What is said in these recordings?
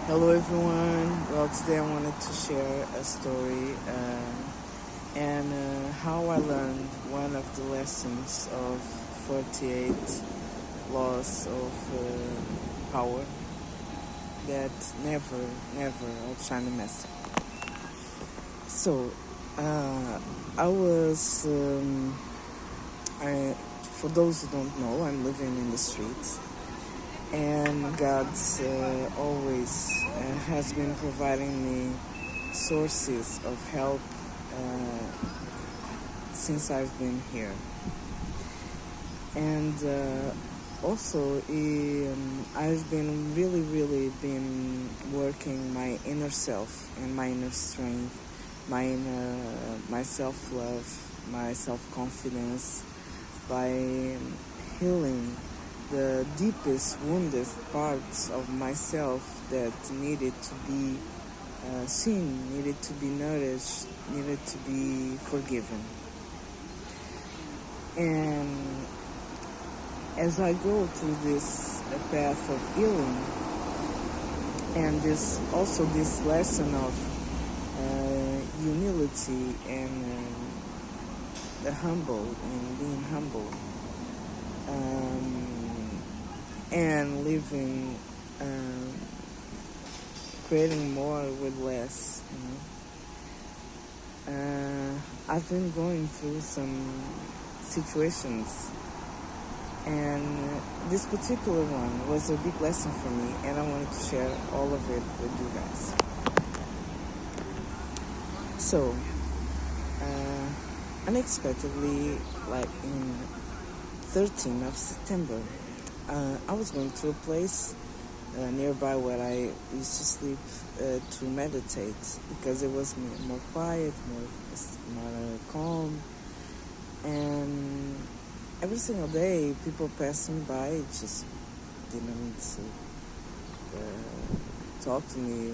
Hello everyone. Well, today I wanted to share a story and how I learned one of the lessons of 48 laws of power that never outshine the master. So, I was, for those who don't know, I'm living in the streets. And God's always has been providing me sources of help since I've been here. And also, I've been really been working my inner self and my inner strength, my self-love, my self-confidence by healing the deepest wounded parts of myself that needed to be seen, needed to be nourished, needed to be forgiven. And as I go through this path of healing, and this lesson of humility and the humble and being humble. And living, creating more with less. I've been going through some situations, and this particular one was a big lesson for me, and I wanted to share all of it with you guys. So, unexpectedly, like in 13th of September, I was going to a place nearby where I used to sleep to meditate, because it was more quiet, more calm, and every single day people passing by just didn't talk to me.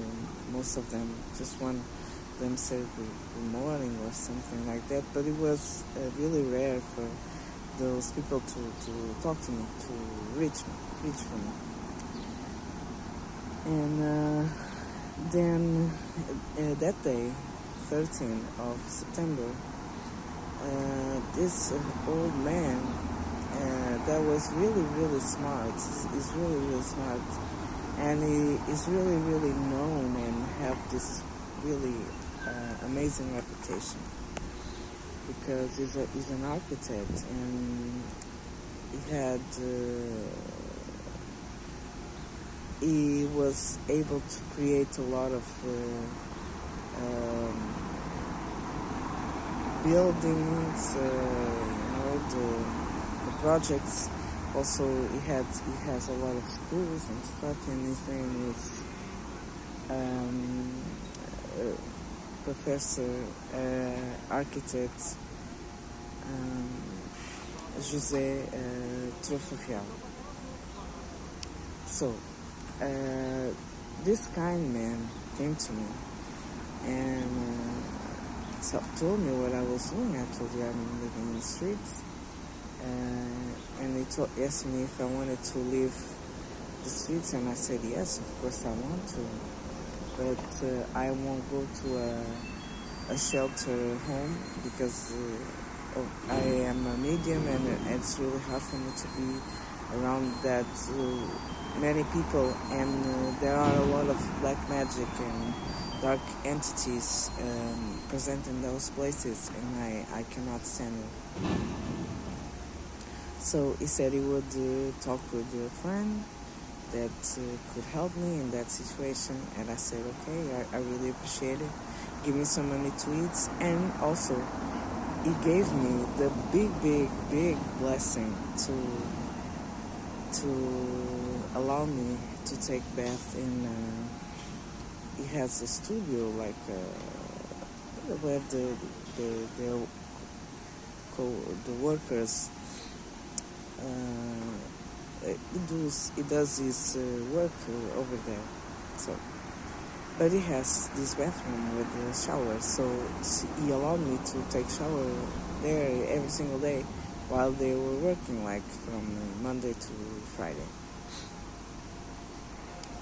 Most of them, just one of them said good morning or something like that, but it was really rare for those people to talk to me, to reach for me. And then that day, 13th of September, this old man that was really smart, is really smart, and he is really known and have this really amazing reputation, because he's an architect, and he was able to create a lot of buildings, the projects. Also, he has a lot of schools and stuff, and his name is Professor Architect José Trofeal. So, this kind man came to me and told me what I was doing. I told you I'm living in the streets, and he asked me if I wanted to leave the streets, and I said yes, of course I want to, but I won't go to a shelter home, because I am a medium, and it's really hard for me to be around that many people, and there are a lot of black magic and dark entities present in those places, and I cannot stand it. So he said he would talk with a friend that could help me in that situation, and I said okay, I really appreciate it. Give me some money to eat, and also he gave me the big blessing to allow me to take bath in. He has a studio, like where the workers he does his work over there. So, but he has this bathroom with a shower, so he allowed me to take shower there every single day while they were working, like from Monday to Friday.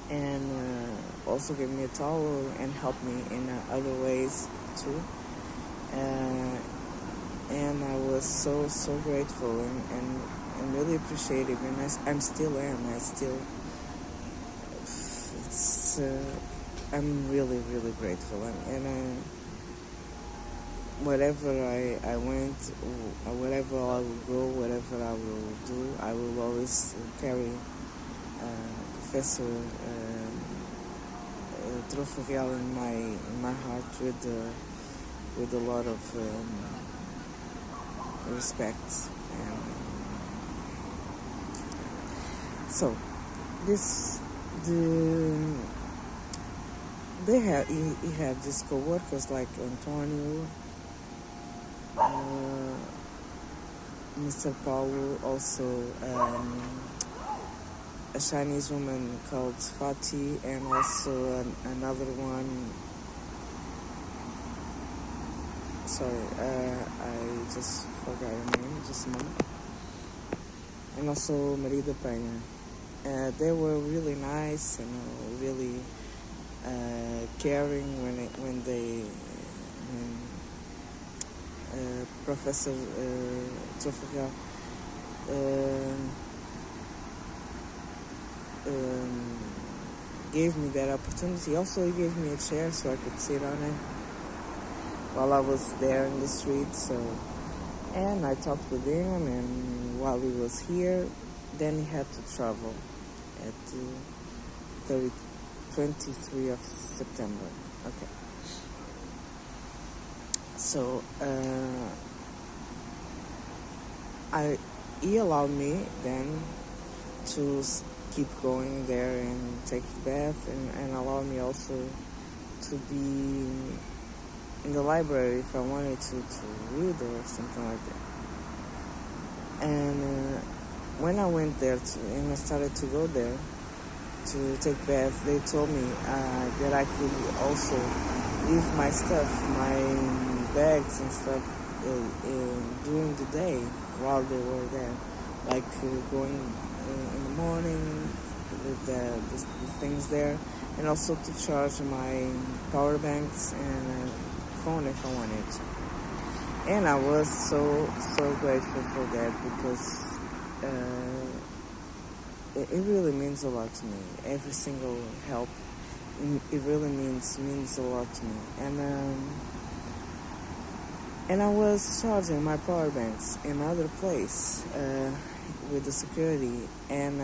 And also gave me a towel and helped me in other ways too. And I was so grateful and really appreciative, and I'm still am. It's I'm really grateful, and whatever I went, whatever I will go, whatever I will do, I will always carry Professor Trofagel in my heart with a lot of respect. And so he had these co-workers like Antonio, Mr. Paulo, also a Chinese woman called Fati, and also another one. Sorry, I just forgot her name, just a moment. And also Marida Peña. They were really nice and really caring when Professor Trofagel gave me that opportunity. Also, he gave me a chair so I could sit on it while I was there in the street. And I talked with him, and while he was here, then he had to travel at 23 of September. Okay. So he allowed me then to keep going there and take a bath, and allowed me also to be in the library if I wanted to read or something like that. And when I went there and I started to go there to take bath, they told me that I could also leave my stuff, my bags and stuff during the day while they were there, like going in the morning with the things there, and also to charge my power banks and phone if I wanted to. And I was so grateful for that, because it really means a lot to me. Every single help, it really means a lot to me. And I was charging my power banks in another place with the security, and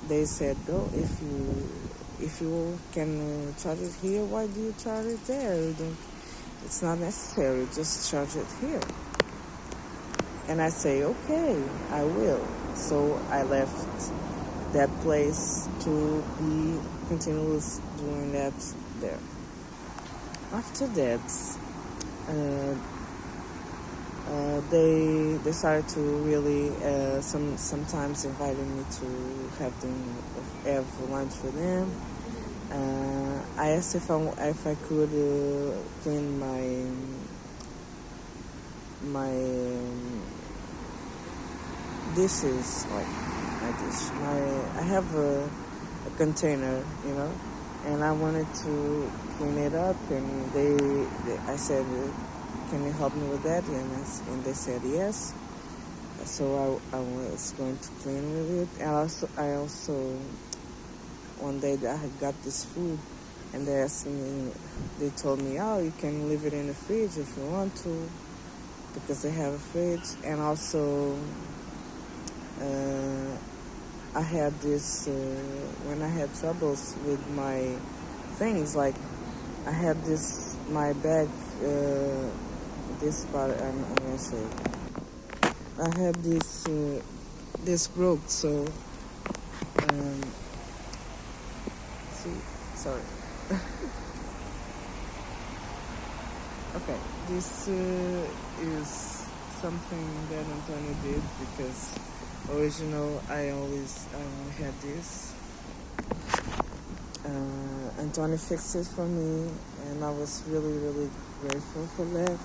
they said, "Oh, if you can charge it here, why do you charge it there? It's not necessary. Just charge it here." And I say, "Okay, I will." So I left that place to be continuous doing that there. After that, they started to really sometimes inviting me to have lunch with them. I asked if I could clean my dishes, like my dish. I have a container, and I wanted to clean it up, and I said, "Can you help me with that?" And they said yes. So I was going to clean with it. And I also one day I had got this food, and they told me, "Oh, you can leave it in the fridge if you want to," because they have a fridge. And also I had this when I had troubles with my things, like I had my bag, this part, I'm gonna say, I had this broke, so sorry. Okay, this is something that Antonio did, because original I only had this. Antonio fixed it for me, and I was really grateful for that.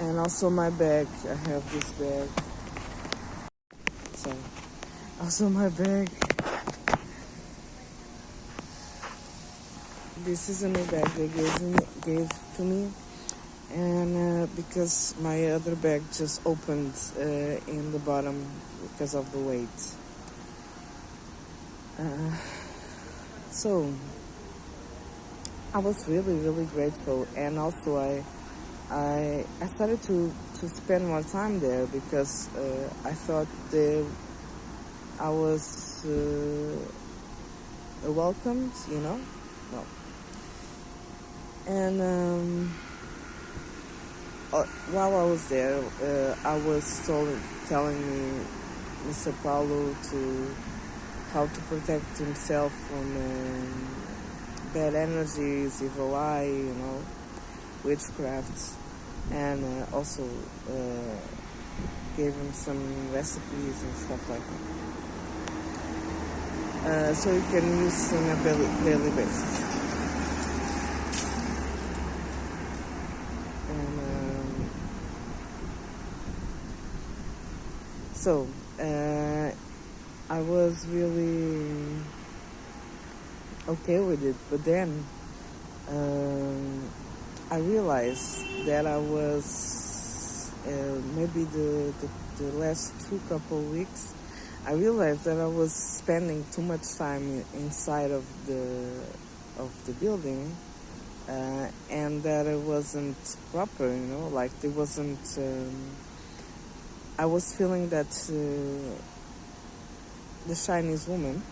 And also my bag, I have this bag. So, also my bag. this is a new bag they gave to me, and because my other bag just opened in the bottom because of the weight. So I was really, really grateful, and also I started to spend more time there because I thought I was welcomed, No. And while I was there, I was telling me Mr. Paulo how to protect himself from bad energies, evil eye, witchcrafts, and also gave him some recipes and stuff like that. So you can use on a daily basis. And so I was really okay with it, but then I realized that I was maybe the last couple weeks. I realized that I was spending too much time inside of the building, and that it wasn't proper. Like it wasn't. I was feeling that the Chinese woman,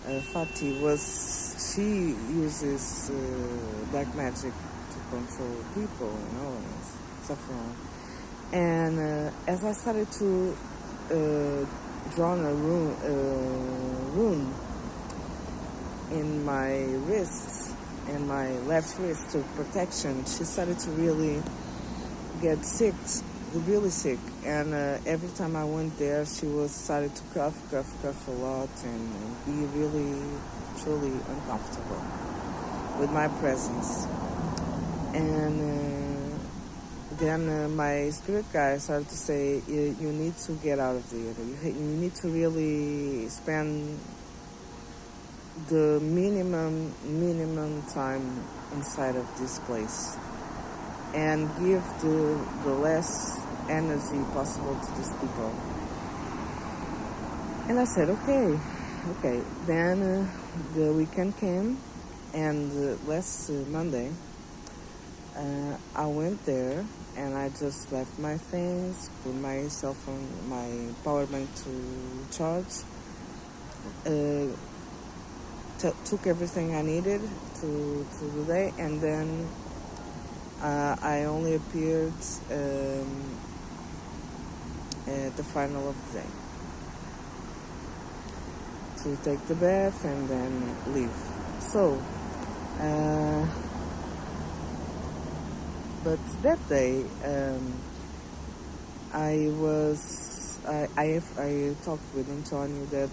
Fati, she uses black magic to control people, and stuff wrong. And as I started to draw a rune in my wrist, and my left wrist to protection, she started to really get sick, really sick. And every time I went there, she started to cough a lot and be really, truly uncomfortable with my presence. And then my spirit guide started to say, you need to get out of there. You need to really spend the minimum time inside of this place and give the less energy possible to these people. And I said, okay. Then the weekend came, and last Monday, I went there, and I just left my things, put my cell phone, my power bank to charge, took everything I needed to the day, and then I only appeared at the final of the day to take the bath and then leave. So, but that day, I talked with Antonio that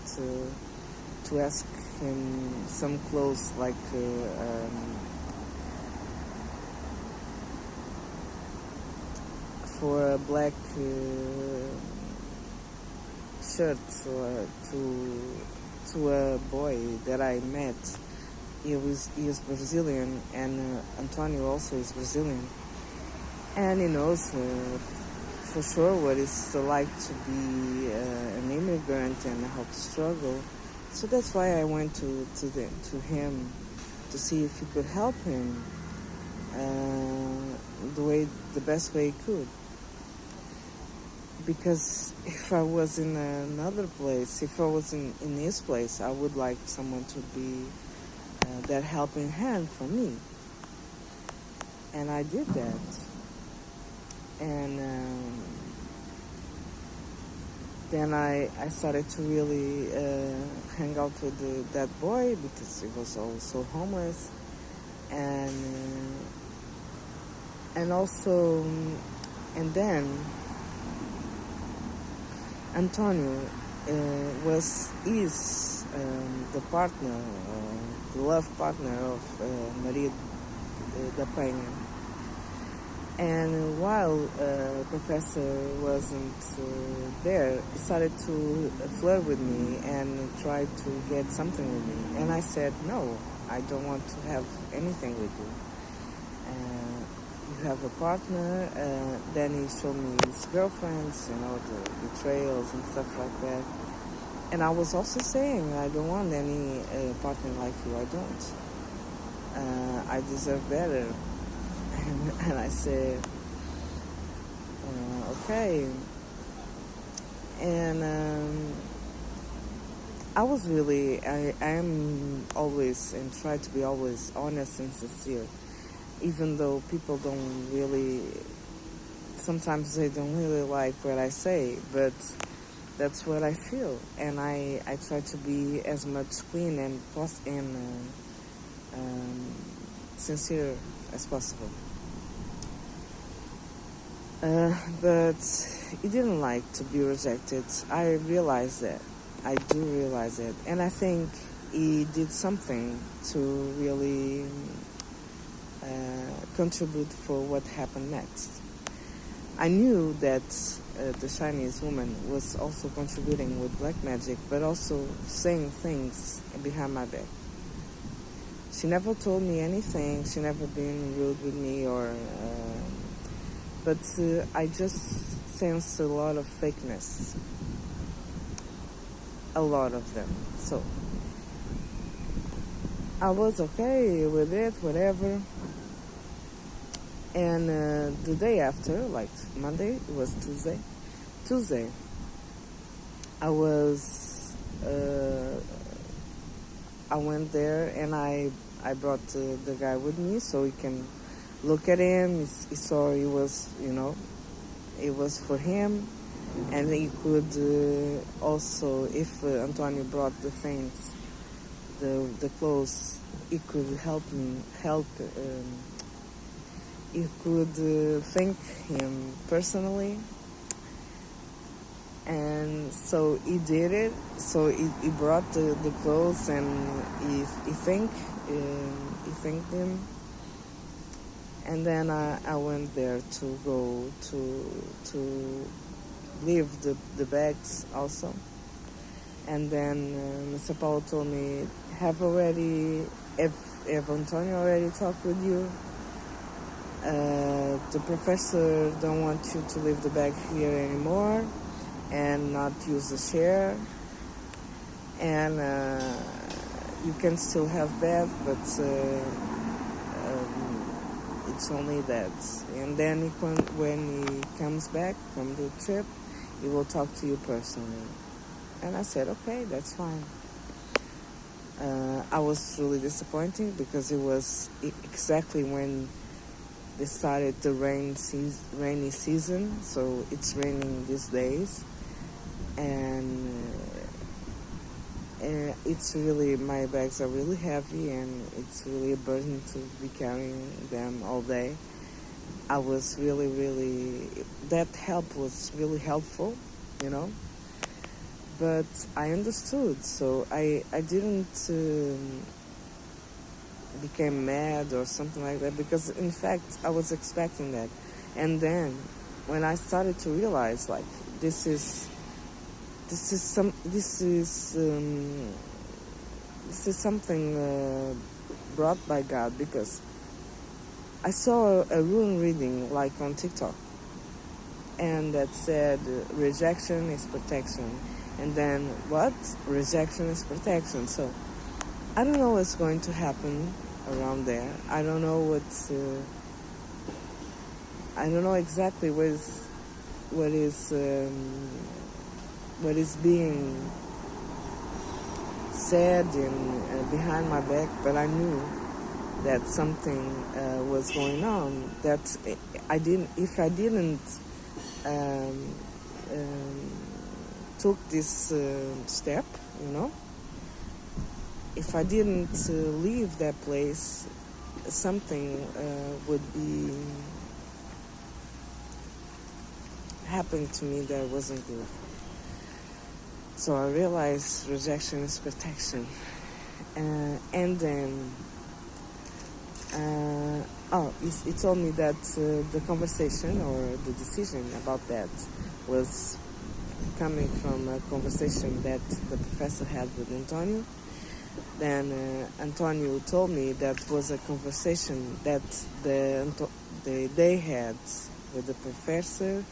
to ask him some clothes, like for a black shirt to a boy that I met. He is Brazilian, and Antonio also is Brazilian, and he knows for sure what it's like to be an immigrant and how to struggle. So that's why I went to him to see if he could help him the best way he could. Because if I was in another place, if I was in his place, I would like someone to be that helping hand for me. And I did that. And then I started to really hang out with that boy, because he was also homeless. And also, and then Antonio is the partner, the love partner of Maria da Penha. And while Professor wasn't there, he started to flirt with me and tried to get something with me. And I said, no, I don't want to have anything with you. You have a partner. Then he showed me his girlfriends, the betrayals and stuff like that. And I was also saying, I don't want any partner like you. I don't. I deserve better. And I said, okay. And I am always and try to be always honest and sincere, even though people don't really, sometimes they don't really like what I say, but that's what I feel. And I try to be as much clean and sincere as possible. But he didn't like to be rejected. I realize that. I do realize it. And I think he did something to really contribute for what happened next. I knew that the Chinese woman was also contributing with black magic, but also saying things behind my back. She never told me anything. She never been rude with me but I just sensed a lot of fakeness. A lot of them. So I was okay with it, whatever. And the day after, like Monday, it was Tuesday, I went there and I brought the guy with me so he can look at him. He saw it was, it was for him. And he could also, if Antonio brought the things, the clothes, he could he could thank him personally. And so he did it. So he brought the clothes and he thanked him. And then I went there to go to leave the bags also. And then Mr. Paulo told me, have Antonio already talked with you? The professor don't want you to leave the bag here anymore and not use the chair. And you can still have bed, but it's only that. And then when he comes back from the trip, he will talk to you personally. And I said, okay, that's fine. I was really disappointed because it was exactly when they started the rainy season, so it's raining these days. And it's really, my bags are really heavy and it's really a burden to be carrying them all day. I was really, that help was really helpful, but I understood, so I didn't became mad or something like that, because in fact I was expecting that. And then when I started to realize, like, this is something brought by God, because I saw a rune reading like on TikTok, and that said rejection is protection. And then what? Rejection is protection. So I don't know what's going to happen around there. I don't know I don't know exactly what is being said behind my back, but I knew that something was going on. That if I didn't took this step, if I didn't leave that place, something would be happening to me that wasn't good. So I realized rejection is protection. And then he told me that the conversation or the decision about that was coming from a conversation that the professor had with Antonio. Then Antonio told me that was a conversation that they had with the professor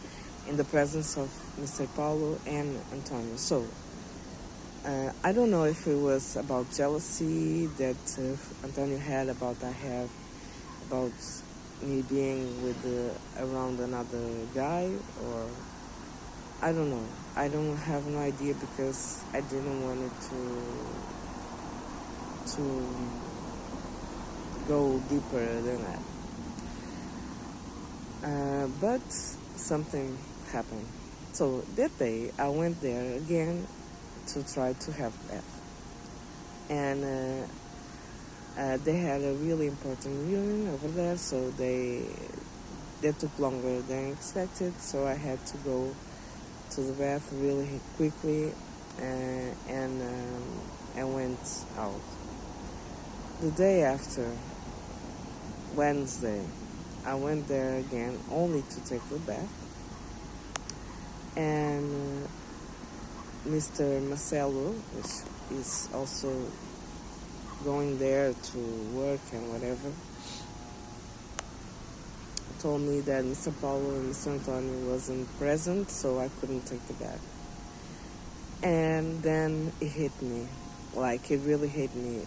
in the presence of Mr. Paulo and Antonio. So I don't know if it was about jealousy that Antonio had about me being with around another guy, or I don't know. I don't have no idea because I didn't want it to go deeper than that. But something happened. So that day I went there again to try to have bath, and they had a really important reunion over there, so they took longer than expected. So I had to go to the bath really quickly, and went out. The day after, Wednesday, I went there again only to take the bath, and Mr. Marcelo, which is also going there to work and whatever, told me that Mr. Paulo and Mr. Antonio wasn't present, so I couldn't take the bath. And then it hit me, like it really hit me,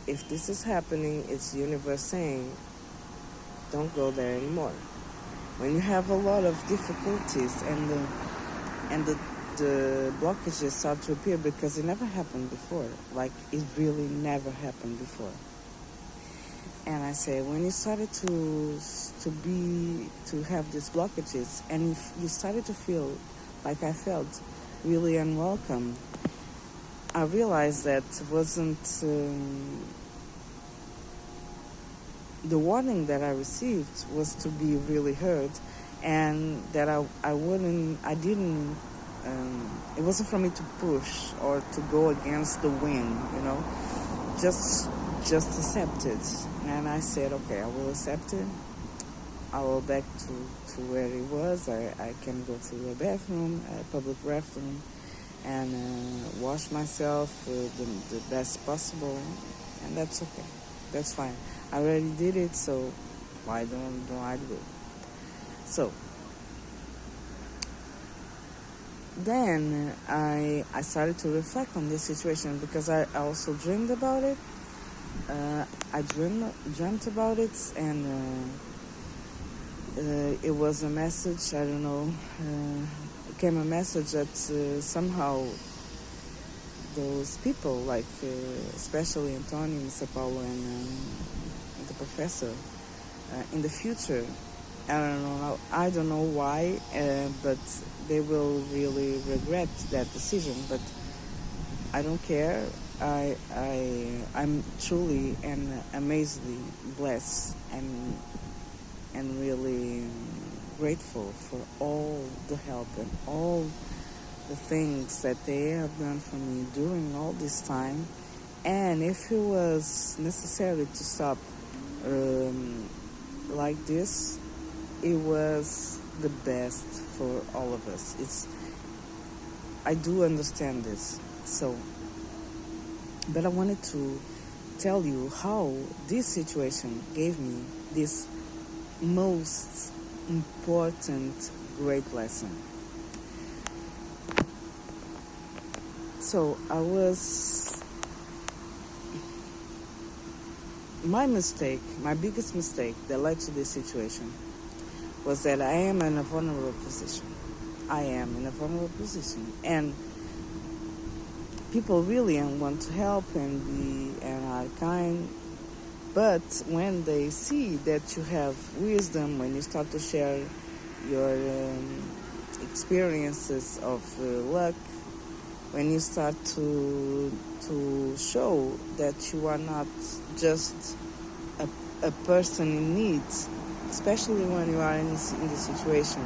if this is happening, it's the universe saying, don't go there anymore. When you have a lot of difficulties and the blockages start to appear because it never happened before, like it really never happened before. And I say, when you started to have these blockages, and you started to feel like I felt really unwelcome, I realized that wasn't the warning that I received was to be really heard, and that it wasn't for me to push or to go against the wind, just accept it. And I said, okay, I will accept it. I will back to where it was. I can go to the bathroom, a public bathroom, and wash myself the best possible, and that's okay. That's fine. I already did it, so why don't I do it? So then I started to reflect on this situation because I also dreamed about it. I dreamt about it, and it was a message. I don't know. It came a message that somehow those people, like especially Antonio, Mr. Paulo, and the professor, in the future, I don't know why, but they will really regret that decision. But I don't care. I'm truly and amazingly blessed and really grateful for all the help and all the things that they have done for me during all this time. And if it was necessary to stop like this, it was the best for all of us. I do understand this. So, but I wanted to tell you how this situation gave me this most important great lesson. So my biggest mistake that led to this situation was that I am in a vulnerable position. And people really want to help and are kind, but when they see that you have wisdom, when you start to share your experiences of luck, when you start to show that you are not just a person in need, especially when you are in this situation,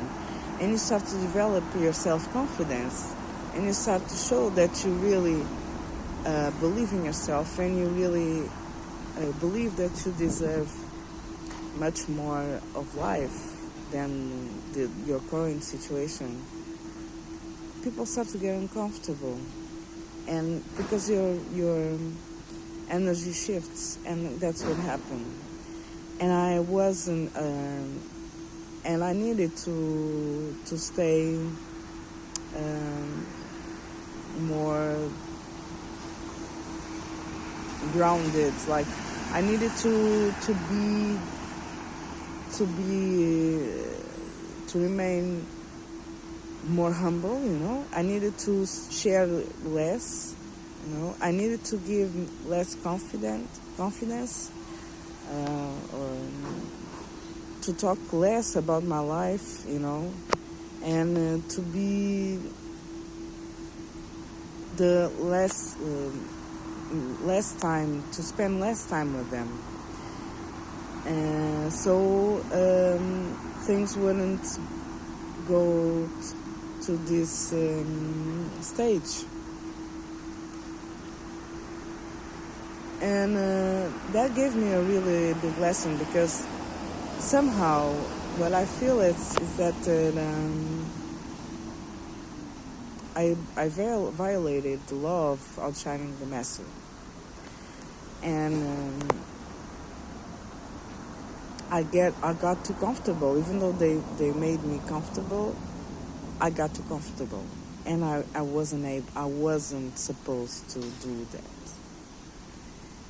and you start to develop your self-confidence, and you start to show that you really believe in yourself, and you really believe that you deserve much more of life than your current situation, people start to get uncomfortable. and because your energy shifts, and that's what happened. And I wasn't, and I needed to stay more grounded. Like I needed to remain more humble, you know. I needed to share less, you know. I needed to give less confidence, or to talk less about my life, you know, and to be the less time, to spend less time with them, and so things wouldn't go to this stage. And that gave me a really big lesson, because somehow what I feel is that I violated the law of outshining the master. And I got too comfortable. Even though they made me comfortable, I got too comfortable. And I wasn't supposed to do that.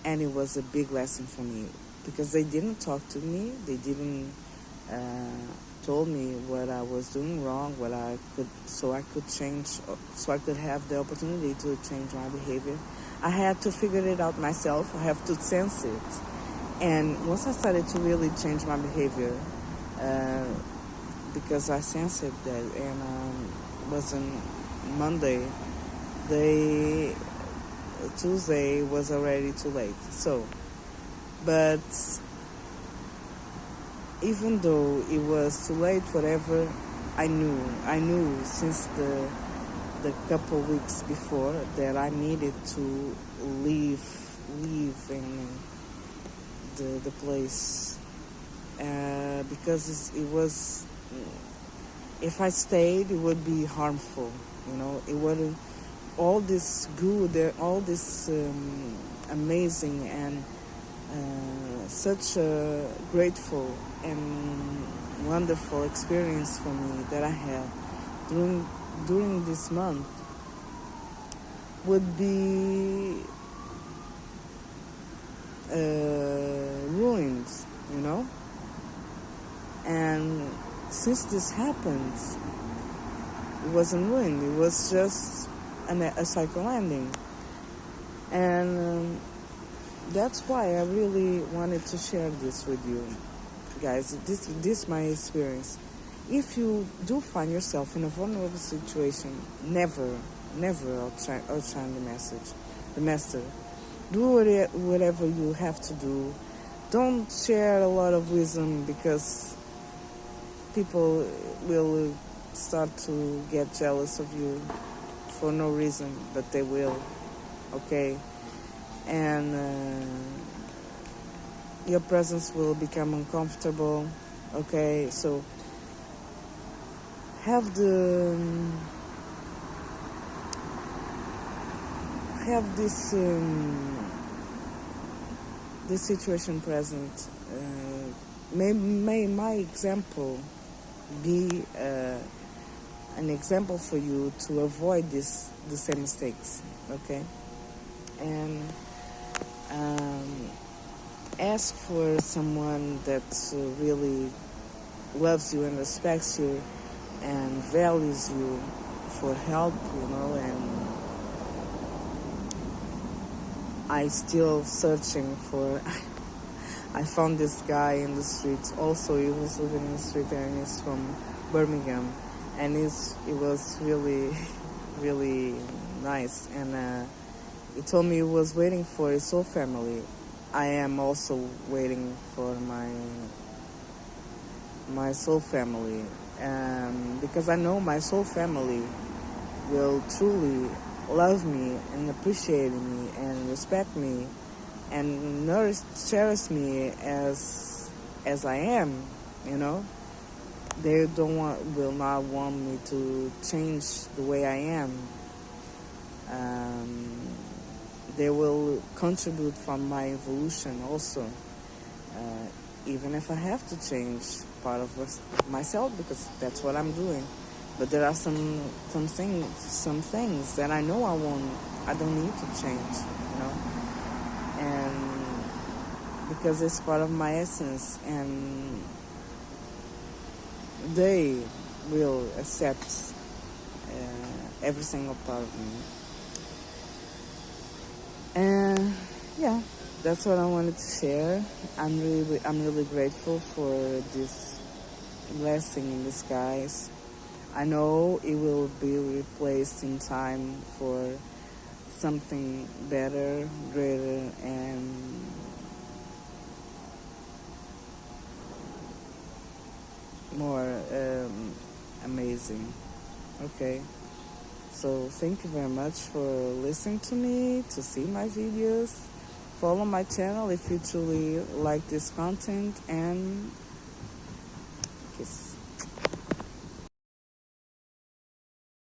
And it was a big lesson for me, because they didn't talk to me. They didn't told me what I was doing wrong, so I could change, so I could have the opportunity to change my behavior. I had to figure it out myself. I have to sense it. And once I started to really change my behavior, because I sensed it, that, and it was on Monday, Tuesday was already too late. So, but even though it was too late, whatever, I knew since the couple weeks before that I needed to leave in the place, because it was, if I stayed, it would be harmful, you know. It wouldn't, all this good, all this amazing and such a grateful and wonderful experience for me that I had during this month would be ruined, you know. And since this happened, it wasn't ruined. It was just a cycle ending. And that's why I really wanted to share this with you guys. This my experience. If you do find yourself in a vulnerable situation, never outshine the master. Do whatever you have to do. Don't share a lot of wisdom, because people will start to get jealous of you for no reason, but they will, okay? And your presence will become uncomfortable, okay? So have this situation present. May my example be an example for you to avoid the same mistakes, okay? And ask for someone that really loves you and respects you and values you for help, you know. And I'm still searching for I found this guy in the streets. Also, he was living in the street, and he's from Birmingham, and it was really really nice. And he told me he was waiting for his soul family. I am also waiting for my soul family, because I know my soul family will truly love me and appreciate me and respect me and cherish me as I am, you know. They will not want me to change the way I am. They will contribute from my evolution also, even if I have to change part of myself, because that's what I'm doing. But there are some things that I know I don't need to change, and because it's part of my essence, and they will accept every single part of me. And yeah, that's what I wanted to share. I'm really grateful for this blessing in disguise. I know it will be replaced in time for something better, greater, and more amazing. Okay. So thank you very much for listening to me, to see my videos. Follow my channel if you truly like this content, and kiss.